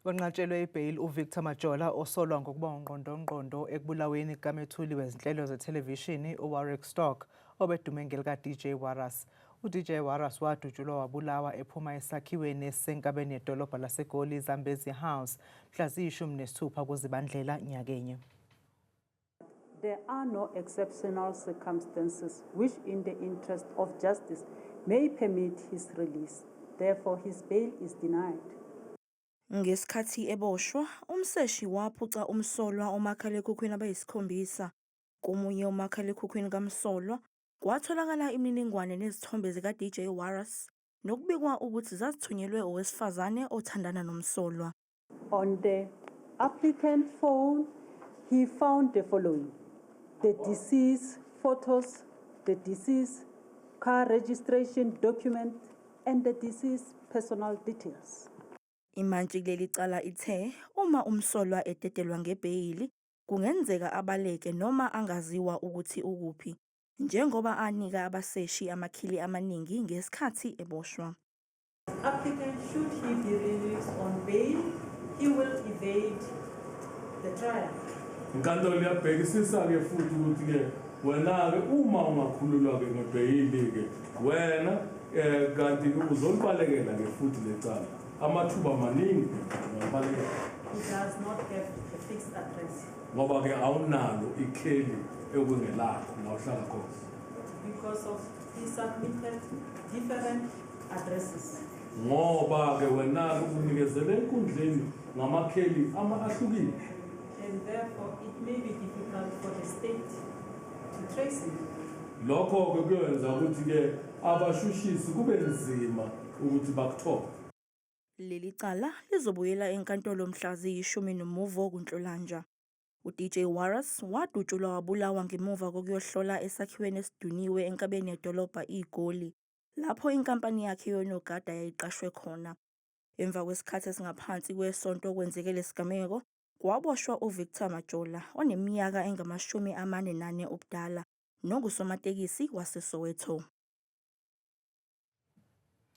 Wenqatshelwe ibail uVictor Majola osolwa ngokuba ungqondongqondo ekubulaweni kukamethuli wezinhlelo zethelevishini uWarwick Stock obedume ngelika-DJ Warras. uDJ Warras wadutshulwa wabulawa ephuma esakhiweni esisenkabeni yedolobha laseGoli Zambezi House mhla ziyi-16 kuZibandlela nyakenye. There are no exceptional circumstances which in the interest of justice may permit his release. Therefore, his bail is denied. Ngesikhathi eboshwa, umseshi waphuca umsolwa omakhalekhukhwini abayisikhombisa. Komunye umakhalekhukhwini kamsolwa kwatholakala imininingwane nezithombe zika-DJ Warras nokubikwa ukuthi zazithunyelwe owesifazane othandana nomsolwa. On the applicant phone, he found the following: the deceased photos, the deceased car registration document, and the deceased personal details. Imantshi kuleli cala ithe uma umsolwa ededelwa ngebheyili kungenzeka abaleke noma angaziwa ukuthi ukuphi njengoba anika abaseshi amakhili amaningi ngesikhathi eboshwa. Applicant, should he be released on bail, he will evade the trial. Inkantolo liyabhekisisa ke futhi ukuthi ke wena ke uma ungakhululwa ke ngebheyili ke wena kanti uzolibalekela ke futhi lecala amathuba maningi ngabaleka. He does not have a fixed address Ngoba ke awunalo ikheli ekungelakho la uhlala khona. because of he submitted different addresses. Ngoba ke wena unikezele enkundleni ngamakheli ahlukile. And therefore, it may be difficult for the state to trace him. Lokho ke kuyenza ukuthi ke abashushisi kube nzima ukuthi bakuthole. Leli cala lizobuyela enkantolo mhla ziyi-19 kuNhlolanja. uDJ Warras wadutshulwa wabulawa ngemuva kokuyohlola esakhiweni esiduniwe enkabeni yedolobha iGoli lapho inkampani yakhe yonogada yayiqashwe khona. Emva kwesikhathi esingaphansi kwesonto kwenzeke lesigameko, kwaboshwa uVictor Majola oneminyaka engama-44 ubudala, nokusomatekisi waseSoweto.